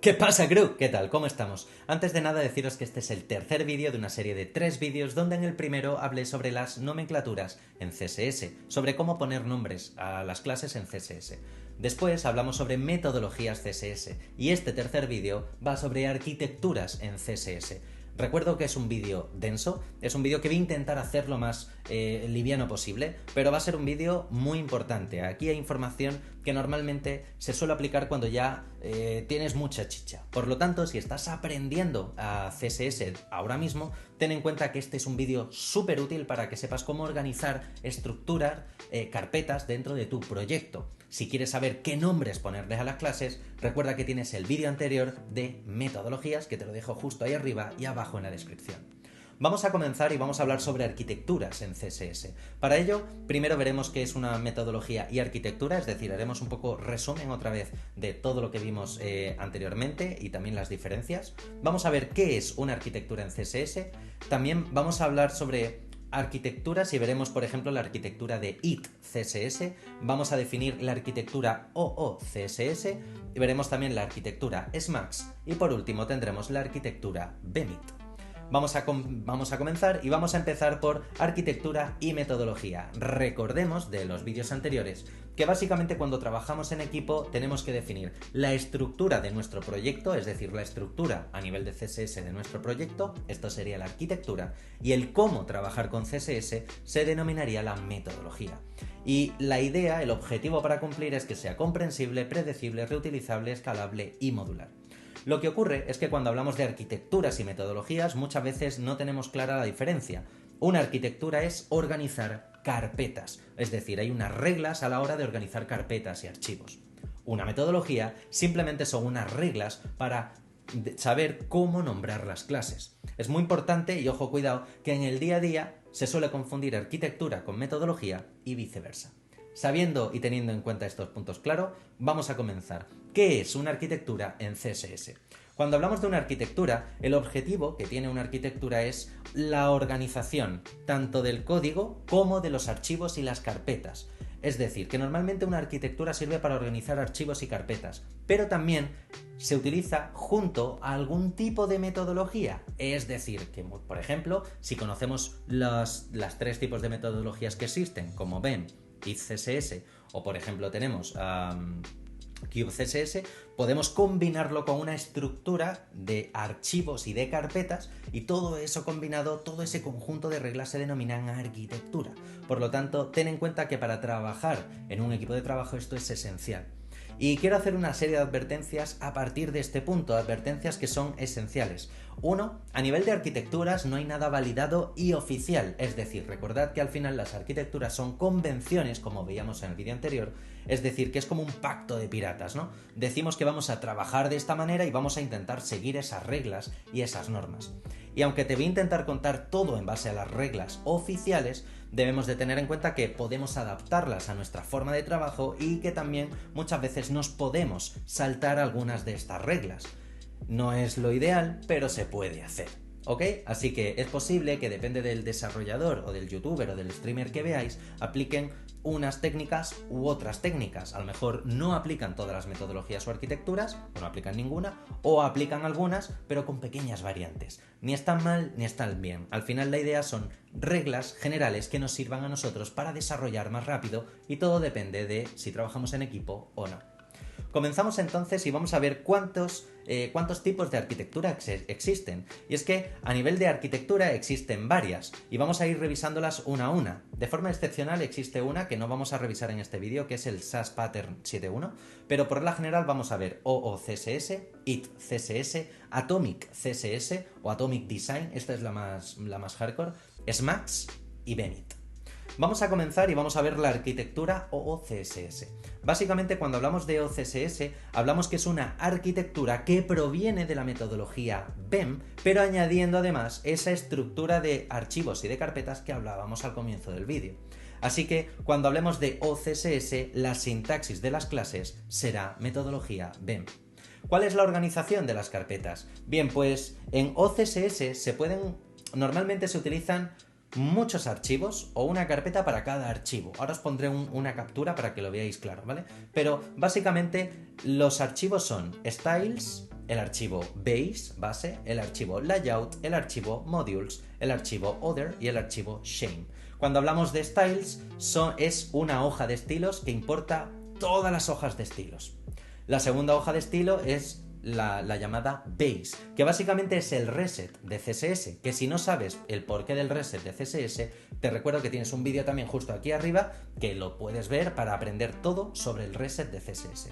¿Qué pasa, crew? ¿Qué tal? ¿Cómo estamos? Antes de nada deciros que este es el tercer vídeo de una serie de 3 vídeos donde en el primero hablé sobre las nomenclaturas en CSS, sobre cómo poner nombres a las clases en CSS. Después hablamos sobre metodologías CSS y este tercer vídeo va sobre arquitecturas en CSS. Recuerdo que es un vídeo denso, es un vídeo que voy a intentar hacer lo más liviano posible, pero va a ser un vídeo muy importante. Aquí hay información que normalmente se suele aplicar cuando ya tienes mucha chicha. Por lo tanto, si estás aprendiendo a CSS ahora mismo, ten en cuenta que este es un vídeo súper útil para que sepas cómo organizar, estructurar carpetas dentro de tu proyecto. Si quieres saber qué nombres ponerles a las clases, recuerda que tienes el vídeo anterior de metodologías, que te lo dejo justo ahí arriba y abajo en la descripción. Vamos a comenzar y vamos a hablar sobre arquitecturas en CSS. Para ello, primero veremos qué es una metodología y arquitectura, es decir, haremos un poco resumen otra vez de todo lo que vimos anteriormente y también las diferencias. Vamos a ver qué es una arquitectura en CSS. También vamos a hablar sobre arquitecturas y veremos, por ejemplo, la arquitectura de IT CSS, vamos a definir la arquitectura OO CSS y veremos también la arquitectura SMAX y por último tendremos la arquitectura BEMIT. Vamos a comenzar y vamos a empezar por arquitectura y metodología. Recordemos de los vídeos anteriores que básicamente cuando trabajamos en equipo tenemos que definir la estructura de nuestro proyecto, es decir, la estructura a nivel de CSS de nuestro proyecto, esto sería la arquitectura, y el cómo trabajar con CSS se denominaría la metodología. Y la idea, el objetivo para cumplir es que sea comprensible, predecible, reutilizable, escalable y modular. Lo que ocurre es que cuando hablamos de arquitecturas y metodologías muchas veces no tenemos clara la diferencia. Una arquitectura es organizar carpetas, es decir, hay unas reglas a la hora de organizar carpetas y archivos. Una metodología simplemente son unas reglas para saber cómo nombrar las clases. Es muy importante, y ojo cuidado, que en el día a día se suele confundir arquitectura con metodología y viceversa. Sabiendo y teniendo en cuenta estos puntos claros, vamos a comenzar. ¿Qué es una arquitectura en CSS? Cuando hablamos de una arquitectura, el objetivo que tiene una arquitectura es la organización tanto del código como de los archivos y las carpetas. Es decir, que normalmente una arquitectura sirve para organizar archivos y carpetas, pero también se utiliza junto a algún tipo de metodología. Es decir, que por ejemplo, si conocemos las 3 tipos de metodologías que existen, como BEM, CSS o por ejemplo tenemos CubeCSS, podemos combinarlo con una estructura de archivos y de carpetas y todo eso combinado, todo ese conjunto de reglas se denominan arquitectura. Por lo tanto, ten en cuenta que para trabajar en un equipo de trabajo esto es esencial. Y quiero hacer una serie de advertencias a partir de este punto, advertencias que son esenciales. 1. A nivel de arquitecturas no hay nada validado y oficial, es decir, recordad que al final las arquitecturas son convenciones, como veíamos en el vídeo anterior, es decir, que es como un pacto de piratas, ¿no? Decimos que vamos a trabajar de esta manera y vamos a intentar seguir esas reglas y esas normas. Y aunque te voy a intentar contar todo en base a las reglas oficiales, debemos de tener en cuenta que podemos adaptarlas a nuestra forma de trabajo y que también muchas veces nos podemos saltar algunas de estas reglas. No es lo ideal, pero se puede hacer, ¿ok? Así que es posible que depende del desarrollador o del youtuber o del streamer que veáis, apliquen unas técnicas u otras técnicas. A lo mejor no aplican todas las metodologías o arquitecturas, o no aplican ninguna, o aplican algunas, pero con pequeñas variantes. Ni están mal ni están bien. Al final la idea son reglas generales que nos sirvan a nosotros para desarrollar más rápido y todo depende de si trabajamos en equipo o no. Comenzamos entonces y vamos a ver cuántos tipos de arquitectura existen. Y es que a nivel de arquitectura existen varias y vamos a ir revisándolas una a una. De forma excepcional existe una que no vamos a revisar en este vídeo, que es el SAS Pattern 7.1, pero por regla general vamos a ver OOCSS, IT CSS, Atomic CSS o Atomic Design, esta es la más hardcore, SMAX y BEMIT. Vamos a comenzar y vamos a ver la arquitectura OOCSS. Básicamente, cuando hablamos de OOCSS, hablamos que es una arquitectura que proviene de la metodología BEM, pero añadiendo además esa estructura de archivos y de carpetas que hablábamos al comienzo del vídeo. Así que, cuando hablemos de OOCSS, la sintaxis de las clases será metodología BEM. ¿Cuál es la organización de las carpetas? Bien, pues en OOCSS normalmente se utilizan muchos archivos o una carpeta para cada archivo. Ahora os pondré una captura para que lo veáis claro, ¿vale? Pero básicamente los archivos son styles, el archivo base, el archivo layout, el archivo modules, el archivo other y el archivo shame. Cuando hablamos de styles, es una hoja de estilos que importa todas las hojas de estilos. La segunda hoja de estilo es la llamada base, que básicamente es el reset de CSS, que si no sabes el porqué del reset de CSS, te recuerdo que tienes un vídeo también justo aquí arriba que lo puedes ver para aprender todo sobre el reset de CSS.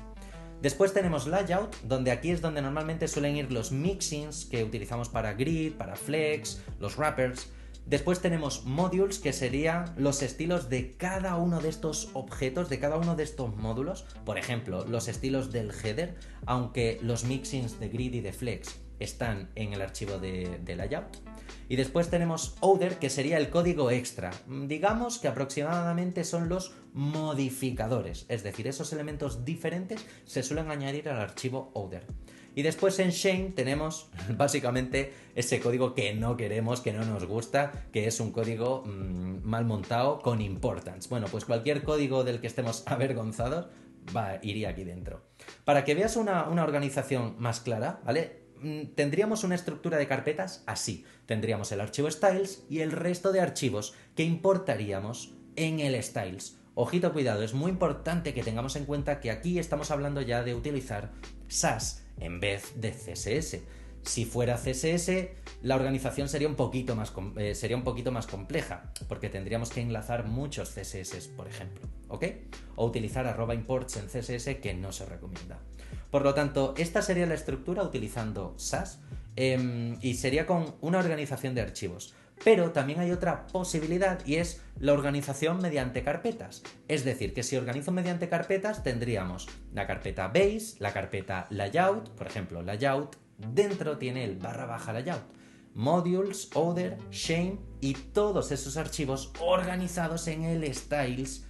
Después tenemos layout, donde aquí es donde normalmente suelen ir los mixins que utilizamos para grid, para flex, los wrappers. Después tenemos modules, que serían los estilos de cada uno de estos objetos, de cada uno de estos módulos. Por ejemplo, los estilos del header, aunque los mixins de grid y de flex están en el archivo de layout. Y después tenemos other, que sería el código extra. Digamos que aproximadamente son los modificadores, es decir, esos elementos diferentes se suelen añadir al archivo other. Y después en shame tenemos básicamente ese código que no queremos, que no nos gusta, que es un código mal montado con importance. Bueno, pues cualquier código del que estemos avergonzados iría aquí dentro. Para que veas una organización más clara, ¿vale? Tendríamos una estructura de carpetas así. Tendríamos el archivo styles y el resto de archivos que importaríamos en el styles. Ojito, cuidado, es muy importante que tengamos en cuenta que aquí estamos hablando ya de utilizar Sass en vez de CSS. Si fuera CSS, la organización sería un poquito más compleja, porque tendríamos que enlazar muchos CSS, por ejemplo, ¿ok? O utilizar @imports en CSS, que no se recomienda. Por lo tanto, esta sería la estructura utilizando Sass y sería con una organización de archivos. Pero también hay otra posibilidad y es la organización mediante carpetas. Es decir, que si organizo mediante carpetas tendríamos la carpeta base, la carpeta layout, por ejemplo, layout, dentro tiene el /layout, modules, other, shame y todos esos archivos organizados en el styles.sass.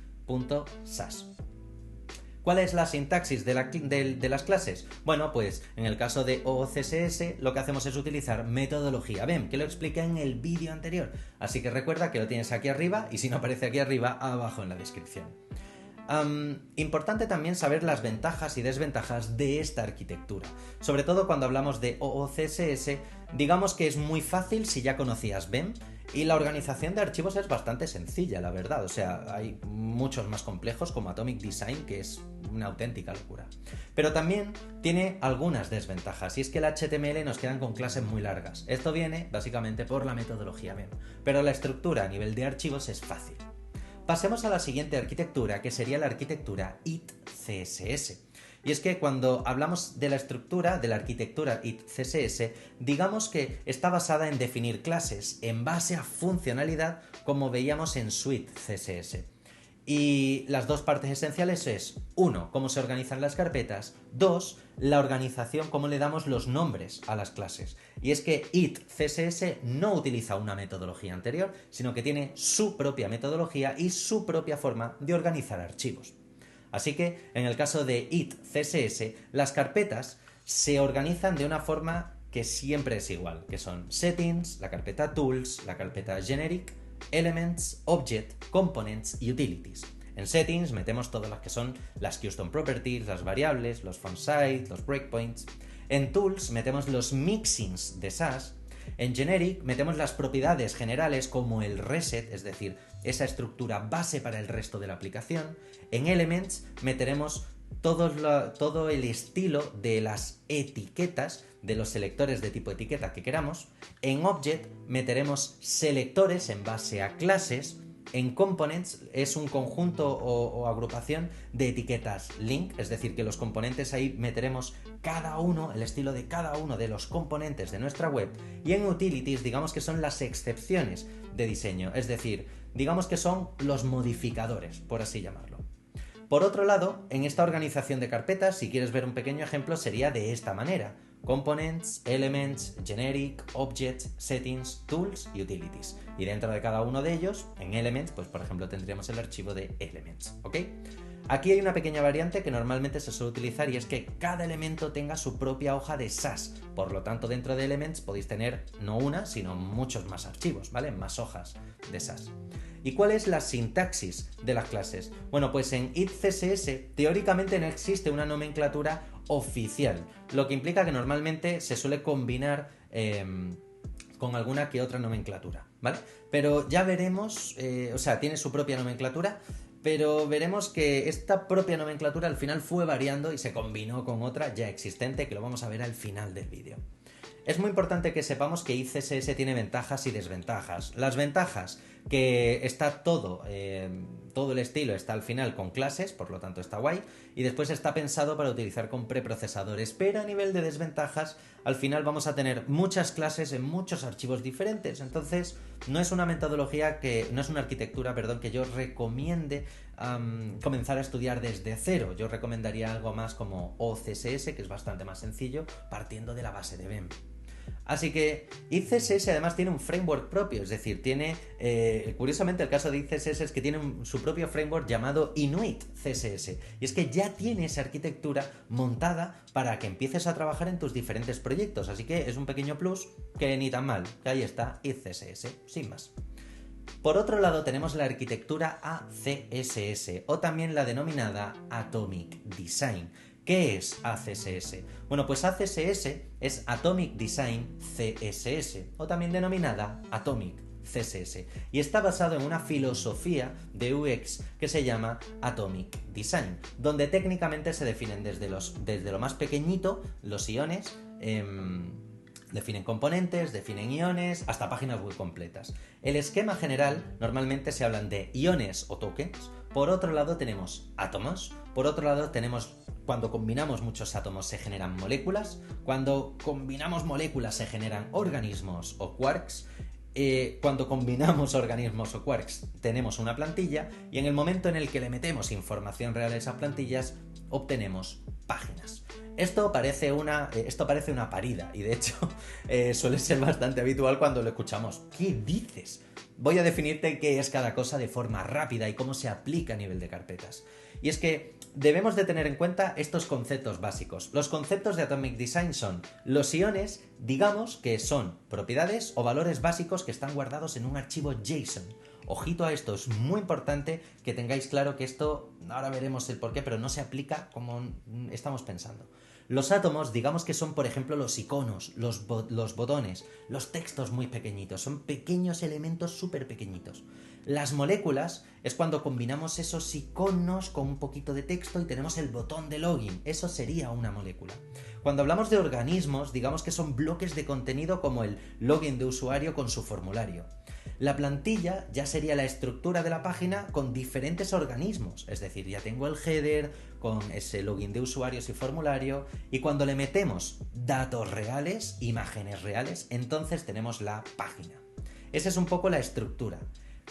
¿Cuál es la sintaxis de las clases? Bueno, pues en el caso de OCSS lo que hacemos es utilizar metodología BEM, que lo expliqué en el vídeo anterior. Así que recuerda que lo tienes aquí arriba y si no aparece aquí arriba, abajo en la descripción. Importante también saber las ventajas y desventajas de esta arquitectura. Sobre todo cuando hablamos de OCSS, digamos que es muy fácil si ya conocías BEM y la organización de archivos es bastante sencilla, la verdad. O sea, hay muchos más complejos como Atomic Design, que es una auténtica locura. Pero también tiene algunas desventajas y es que el HTML nos quedan con clases muy largas. Esto viene básicamente por la metodología BEM, pero la estructura a nivel de archivos es fácil. Pasemos a la siguiente arquitectura, que sería la arquitectura IT-CSS. Y es que cuando hablamos de la estructura, de la arquitectura IT-CSS, digamos que está basada en definir clases en base a funcionalidad, como veíamos en Suite CSS. Y las dos partes esenciales es, 1, cómo se organizan las carpetas, 2, la organización, cómo le damos los nombres a las clases. Y es que IT-CSS no utiliza una metodología anterior, sino que tiene su propia metodología y su propia forma de organizar archivos. Así que, en el caso de IT-CSS, las carpetas se organizan de una forma que siempre es igual, que son settings, la carpeta tools, la carpeta generic, elements, object, components y utilities. En settings metemos todas las que son las custom properties, las variables, los font size, los breakpoints. En tools metemos los mixins de Sass. En generic metemos las propiedades generales como el reset, es decir, esa estructura base para el resto de la aplicación. En elements meteremos todo el estilo de las etiquetas, de los selectores de tipo etiqueta que queramos. En object meteremos selectores en base a clases. En components es un conjunto o agrupación de etiquetas link, es decir, que los componentes ahí meteremos cada uno, el estilo de cada uno de los componentes de nuestra web. Y en utilities digamos que son las excepciones de diseño, es decir, digamos que son los modificadores, por así llamarlo. Por otro lado, en esta organización de carpetas, si quieres ver un pequeño ejemplo, sería de esta manera: Components, Elements, Generic, Object, Settings, Tools y Utilities. Y dentro de cada uno de ellos, en Elements, pues por ejemplo tendríamos el archivo de Elements, ¿ok? Aquí hay una pequeña variante que normalmente se suele utilizar y es que cada elemento tenga su propia hoja de Sass. Por lo tanto, dentro de Elements podéis tener no una, sino muchos más archivos, ¿vale? Más hojas de Sass. ¿Y cuál es la sintaxis de las clases? Bueno, pues en IT-CSS teóricamente no existe una nomenclatura oficial, lo que implica que normalmente se suele combinar con alguna que otra nomenclatura, ¿vale? Pero ya veremos, o sea, tiene su propia nomenclatura, pero veremos que esta propia nomenclatura al final fue variando y se combinó con otra ya existente, que lo vamos a ver al final del vídeo. Es muy importante que sepamos que ICSS tiene ventajas y desventajas. Las ventajas, que está todo el estilo está al final con clases, por lo tanto está guay, y después está pensado para utilizar con preprocesadores, pero a nivel de desventajas, al final vamos a tener muchas clases en muchos archivos diferentes, entonces no es una metodología no es una arquitectura, que yo recomiende comenzar a estudiar desde cero. Yo recomendaría algo más como OCSS, que es bastante más sencillo, partiendo de la base de BEM. Así que ICSS además tiene un framework propio, es decir, tiene, curiosamente el caso de ICSS es que tiene su propio framework llamado Inuit CSS, y es que ya tiene esa arquitectura montada para que empieces a trabajar en tus diferentes proyectos, así que es un pequeño plus que ni tan mal, que ahí está ICSS, sin más. Por otro lado tenemos la arquitectura ACSS, o también la denominada Atomic Design. ¿Qué es ACSS? Bueno, pues ACSS es Atomic Design CSS, o también denominada Atomic CSS, y está basado en una filosofía de UX que se llama Atomic Design, donde técnicamente se definen desde lo más pequeñito, los iones, definen componentes, definen iones, hasta páginas web completas. El esquema general, normalmente se hablan de iones o tokens. Por otro lado tenemos átomos, por otro lado tenemos, cuando combinamos muchos átomos se generan moléculas, cuando combinamos moléculas se generan organismos o quarks, cuando combinamos organismos o quarks tenemos una plantilla, y en el momento en el que le metemos información real a esas plantillas obtenemos páginas. Esto parece una parida, y de hecho suele ser bastante habitual cuando lo escuchamos. ¿Qué dices? Voy a definirte qué es cada cosa de forma rápida y cómo se aplica a nivel de carpetas. Y es que debemos de tener en cuenta estos conceptos básicos. Los conceptos de Atomic Design son: los iones, digamos que son propiedades o valores básicos que están guardados en un archivo JSON. Ojito a esto, es muy importante que tengáis claro que esto, ahora veremos el porqué, pero no se aplica como estamos pensando. Los átomos, digamos que son, por ejemplo, los iconos, los botones, los textos muy pequeñitos, son pequeños elementos súper pequeñitos. Las moléculas es cuando combinamos esos iconos con un poquito de texto y tenemos el botón de login, eso sería una molécula. Cuando hablamos de organismos, digamos que son bloques de contenido como el login de usuario con su formulario. La plantilla ya sería la estructura de la página con diferentes organismos, es decir, ya tengo el header con ese login de usuarios y formulario, y cuando le metemos datos reales, imágenes reales, entonces tenemos la página. Esa es un poco la estructura.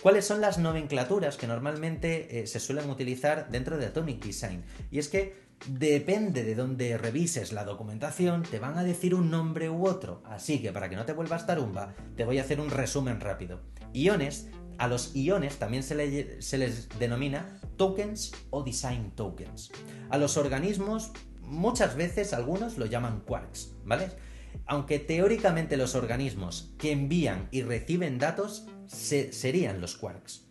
¿Cuáles son las nomenclaturas que normalmente se suelen utilizar dentro de Atomic Design? Y es que depende de dónde revises la documentación, te van a decir un nombre u otro. Así que para que no te vuelvas tarumba, te voy a hacer un resumen rápido. Iones, a los iones también se les denomina tokens o design tokens. A los organismos, muchas veces algunos lo llaman quarks, ¿vale? Aunque teóricamente los organismos que envían y reciben datos serían los quarks.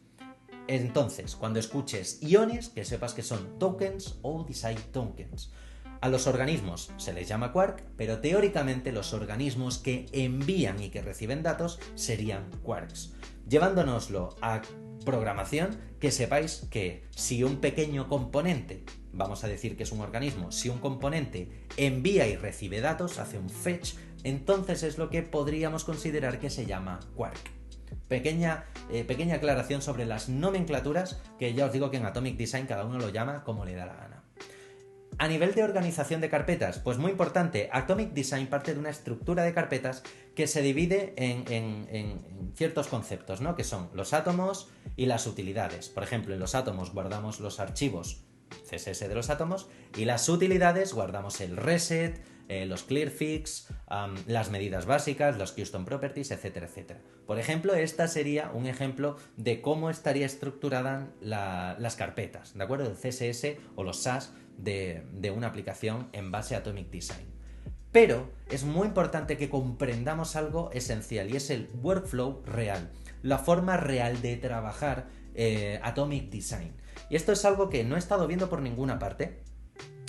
Entonces, cuando escuches iones, que sepas que son tokens o design tokens. A los organismos se les llama quark, pero teóricamente los organismos que envían y que reciben datos serían quarks. Llevándonoslo a programación, que sepáis que si un pequeño componente, vamos a decir que es un organismo, si un componente envía y recibe datos, hace un fetch, entonces es lo que podríamos considerar que se llama quark. Pequeña aclaración sobre las nomenclaturas, que ya os digo que en Atomic Design cada uno lo llama como le da la gana. A nivel de organización de carpetas, pues muy importante, Atomic Design parte de una estructura de carpetas que se divide en ciertos conceptos, ¿no? Que son los átomos y las utilidades. Por ejemplo, en los átomos guardamos los archivos CSS de los átomos, y las utilidades guardamos el reset, los clearfix, las medidas básicas, los custom properties, etcétera, etcétera. Por ejemplo, esta sería un ejemplo de cómo estaría estructurada las carpetas, ¿de acuerdo? El CSS o los SAS de una aplicación en base a Atomic Design. Pero es muy importante que comprendamos algo esencial, y es el workflow real, la forma real de trabajar Atomic Design. Y esto es algo que no he estado viendo por ninguna parte,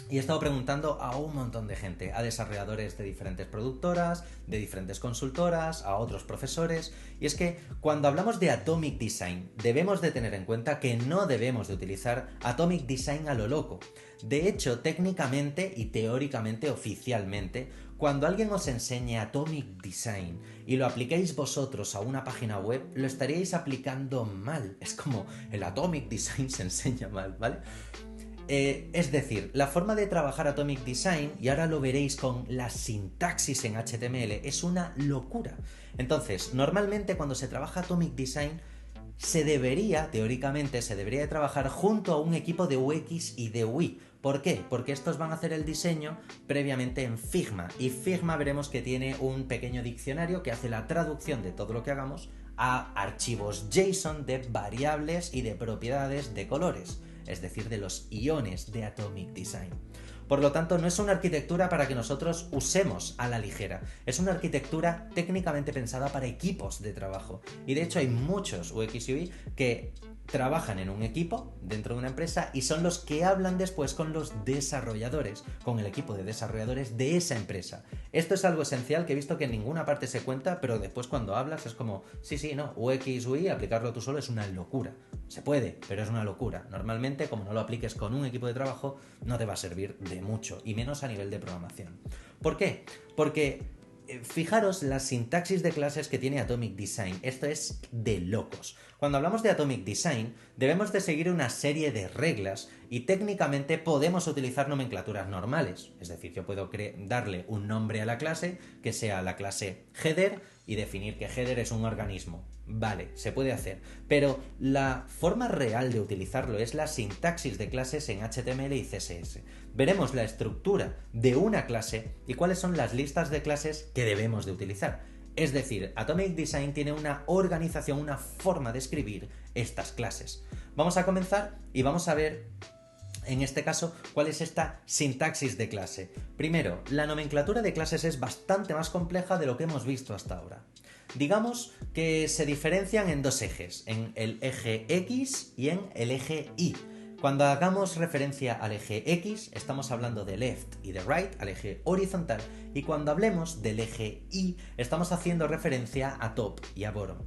Y he estado preguntando a un montón de gente, a desarrolladores de diferentes productoras, de diferentes consultoras, a otros profesores. Y es que cuando hablamos de Atomic Design, debemos de tener en cuenta que no debemos de utilizar Atomic Design a lo loco. De hecho, técnicamente y teóricamente, oficialmente, cuando alguien os enseñe Atomic Design y lo apliquéis vosotros a una página web, lo estaríais aplicando mal. Es como el Atomic Design se enseña mal, ¿vale? Es decir, la forma de trabajar Atomic Design, y ahora lo veréis con la sintaxis en HTML, es una locura. Entonces, normalmente cuando se trabaja Atomic Design, teóricamente, se debería de trabajar junto a un equipo de UX y de UI. ¿Por qué? Porque estos van a hacer el diseño previamente en Figma, y Figma veremos que tiene un pequeño diccionario que hace la traducción de todo lo que hagamos a archivos JSON de variables y de propiedades de colores, es decir, de los iones de Atomic Design. Por lo tanto, no es una arquitectura para que nosotros usemos a la ligera, es una arquitectura técnicamente pensada para equipos de trabajo. Y de hecho hay muchos UX y UI que trabajan en un equipo dentro de una empresa y son los que hablan después con los desarrolladores, con el equipo de desarrolladores de esa empresa. Esto es algo esencial que he visto que en ninguna parte se cuenta, pero después cuando hablas es como, sí, no, UX, UI, aplicarlo tú solo es una locura. Se puede, pero es una locura. Normalmente, como no lo apliques con un equipo de trabajo, no te va a servir de mucho, y menos a nivel de programación. ¿Por qué? Porque fijaros la sintaxis de clases que tiene Atomic Design. Esto es de locos. Cuando hablamos de Atomic Design, debemos de seguir una serie de reglas y técnicamente podemos utilizar nomenclaturas normales. Es decir, yo puedo darle un nombre a la clase que sea la clase header y definir que header es un organismo. Vale, se puede hacer. Pero la forma real de utilizarlo es la sintaxis de clases en HTML y CSS. Veremos la estructura de una clase y cuáles son las listas de clases que debemos de utilizar. Es decir, Atomic Design tiene una organización, una forma de escribir estas clases. Vamos a comenzar y vamos a ver, en este caso, cuál es esta sintaxis de clase. Primero, la nomenclatura de clases es bastante más compleja de lo que hemos visto hasta ahora. Digamos que se diferencian en dos ejes, en el eje X y en el eje Y. Cuando hagamos referencia al eje X, estamos hablando de left y de right, al eje horizontal, y cuando hablemos del eje Y, estamos haciendo referencia a top y a bottom.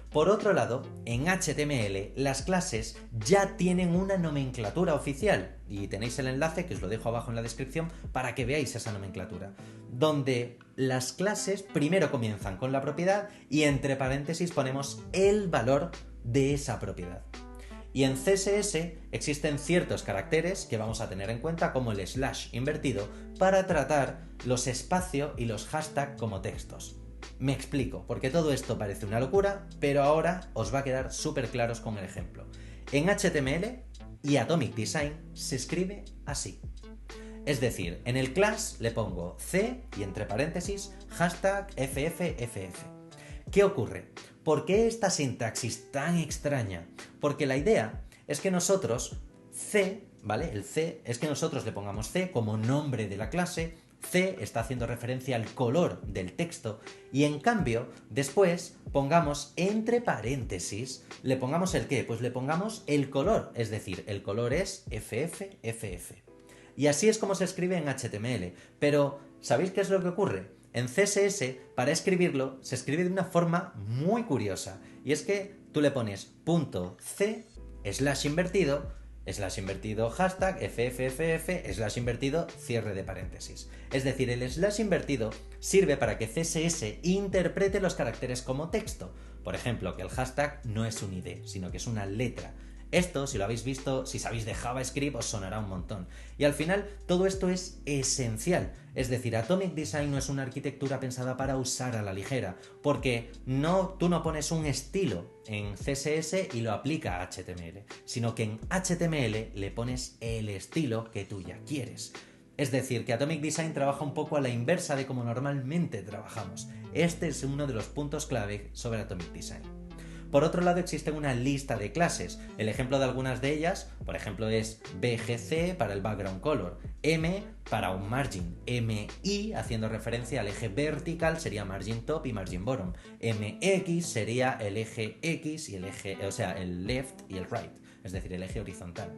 Por otro lado, en HTML las clases ya tienen una nomenclatura oficial, y tenéis el enlace que os lo dejo abajo en la descripción para que veáis esa nomenclatura, donde las clases primero comienzan con la propiedad y entre paréntesis ponemos el valor de esa propiedad. Y en CSS existen ciertos caracteres que vamos a tener en cuenta, como el slash invertido, para tratar los espacio y los hashtag como textos. Me explico, porque todo esto parece una locura, pero ahora os va a quedar súper claros con el ejemplo. En HTML y Atomic Design se escribe así. Es decir, en el class le pongo C y entre paréntesis hashtag FFFF. ¿Qué ocurre? ¿Por qué esta sintaxis tan extraña? Porque la idea es que nosotros C, ¿vale? El C es que nosotros le pongamos C como nombre de la clase. C está haciendo referencia al color del texto y en cambio después pongamos entre paréntesis, le pongamos el qué, pues le pongamos el color, es decir, el color es FFFF. Y así es como se escribe en HTML, pero ¿sabéis qué es lo que ocurre? En CSS, para escribirlo, se escribe de una forma muy curiosa, y es que tú le pones .c slash invertido hashtag FFFF slash invertido cierre de paréntesis. Es decir, el slash invertido sirve para que CSS interprete los caracteres como texto. Por ejemplo, que el hashtag no es un ID, sino que es una letra. Esto, si lo habéis visto, si sabéis de JavaScript, os sonará un montón. Y al final, todo esto es esencial. Es decir, Atomic Design no es una arquitectura pensada para usar a la ligera, porque tú no pones un estilo en CSS y lo aplica a HTML, sino que en HTML le pones el estilo que tú ya quieres. Es decir, que Atomic Design trabaja un poco a la inversa de como normalmente trabajamos. Este es uno de los puntos clave sobre Atomic Design. Por otro lado, existe una lista de clases. El ejemplo de algunas de ellas, por ejemplo, es BGC para el background color, M para un margin, MI haciendo referencia al eje vertical sería margin top y margin bottom, MX sería el eje X y el eje, o sea, el left y el right, es decir, el eje horizontal.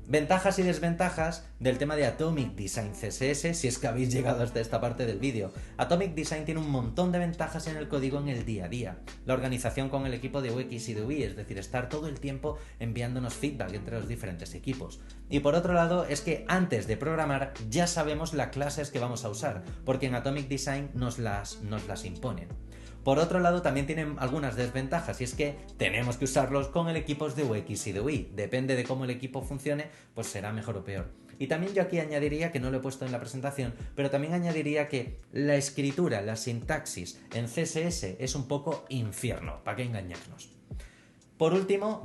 Ventajas y desventajas del tema de Atomic Design CSS, si es que habéis llegado hasta esta parte del vídeo. Atomic Design tiene un montón de ventajas en el código en el día a día. La organización con el equipo de UX y de UI, es decir, estar todo el tiempo enviándonos feedback entre los diferentes equipos. Y por otro lado, es que antes de programar ya sabemos las clases que vamos a usar, porque en Atomic Design nos las imponen. Por otro lado, también tienen algunas desventajas, y es que tenemos que usarlos con el equipo de UX y de UI. Depende de cómo el equipo funcione, pues será mejor o peor. Y también yo aquí añadiría, que no lo he puesto en la presentación, pero también añadiría que la escritura, la sintaxis en CSS es un poco infierno, ¿para qué engañarnos? Por último,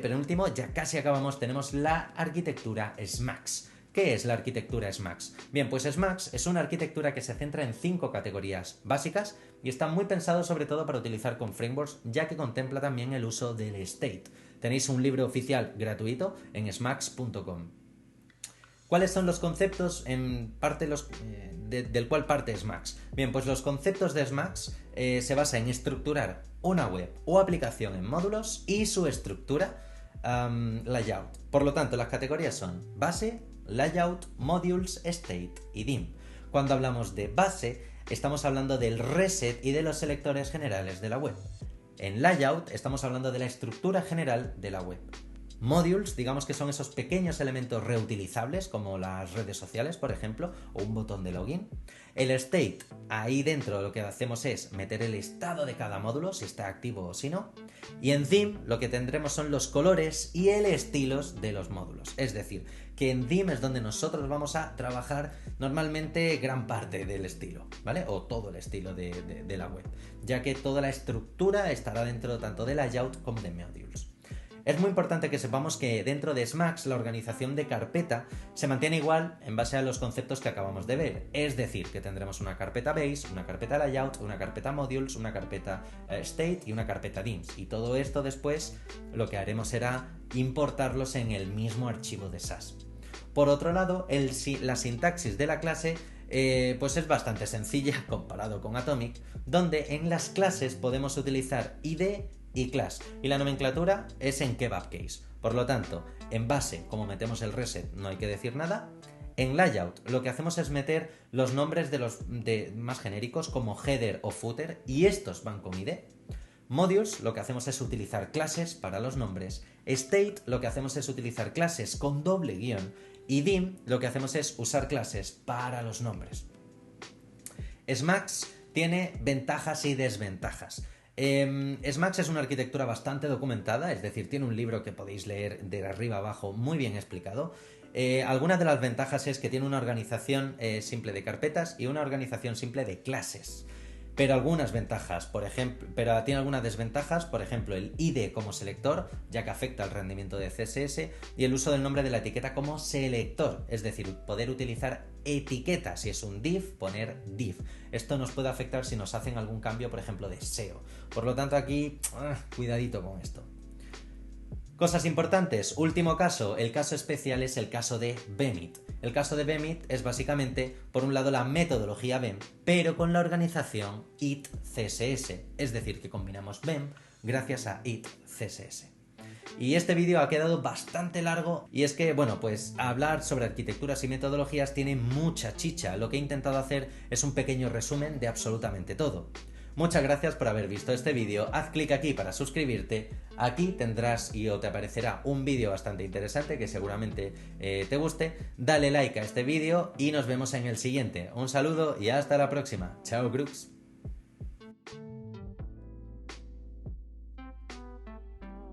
penúltimo, ya casi acabamos, tenemos la arquitectura SMAX. ¿Qué es la arquitectura SMAX? Bien, pues SMAX es una arquitectura que se centra en 5 categorías básicas y está muy pensado sobre todo para utilizar con frameworks, ya que contempla también el uso del state. Tenéis un libro oficial gratuito en smax.com. ¿Cuáles son los conceptos del cual parte SMAX? Bien, pues los conceptos de SMAX se basa en estructurar una web o aplicación en módulos y su estructura, layout. Por lo tanto, las categorías son base, layout, modules, state y dim. Cuando hablamos de base, estamos hablando del reset y de los selectores generales de la web. En layout estamos hablando de la estructura general de la web. Modules, digamos que son esos pequeños elementos reutilizables, como las redes sociales, por ejemplo, o un botón de login. El state, ahí dentro lo que hacemos es meter el estado de cada módulo, si está activo o si no. Y en theme lo que tendremos son los colores y el estilos de los módulos. Es decir, que en theme es donde nosotros vamos a trabajar normalmente gran parte del estilo, ¿vale? O todo el estilo de la web, ya que toda la estructura estará dentro tanto de layout como de modules. Es muy importante que sepamos que dentro de SMAX la organización de carpeta se mantiene igual en base a los conceptos que acabamos de ver. Es decir, que tendremos una carpeta base, una carpeta layout, una carpeta modules, una carpeta state y una carpeta dims. Y todo esto después lo que haremos será importarlos en el mismo archivo de SAS. Por otro lado, la sintaxis de la clase pues es bastante sencilla comparado con Atomic, donde en las clases podemos utilizar ID y class, y la nomenclatura es en kebab case. Por lo tanto, en base, como metemos el reset, no hay que decir nada. En layout, lo que hacemos es meter los nombres de más genéricos como header o footer, y estos van con ID. Modules, lo que hacemos es utilizar clases para los nombres. State, lo que hacemos es utilizar clases con doble guión. Y dim, lo que hacemos es usar clases para los nombres. SMAX tiene ventajas y desventajas. SMAX es una arquitectura bastante documentada, es decir, tiene un libro que podéis leer de arriba abajo muy bien explicado. Algunas de las ventajas es que tiene una organización simple de carpetas y una organización simple de clases. Pero algunas ventajas, tiene algunas desventajas, por ejemplo, el ID como selector, ya que afecta al rendimiento de CSS, y el uso del nombre de la etiqueta como selector, es decir, poder utilizar etiquetas, si es un div, poner div. Esto nos puede afectar si nos hacen algún cambio, por ejemplo, de SEO. Por lo tanto, aquí, cuidadito con esto. Cosas importantes, último caso, el caso especial es el caso de BEMIT. El caso de BEMIT es básicamente, por un lado, la metodología BEM, pero con la organización IT CSS, es decir, que combinamos BEM gracias a IT CSS. Y este vídeo ha quedado bastante largo y es que, bueno, pues hablar sobre arquitecturas y metodologías tiene mucha chicha. Lo que he intentado hacer es un pequeño resumen de absolutamente todo. Muchas gracias por haber visto este vídeo, haz clic aquí para suscribirte, aquí tendrás o te aparecerá un vídeo bastante interesante que seguramente te guste, dale like a este vídeo y nos vemos en el siguiente. Un saludo y hasta la próxima. Chao, crux.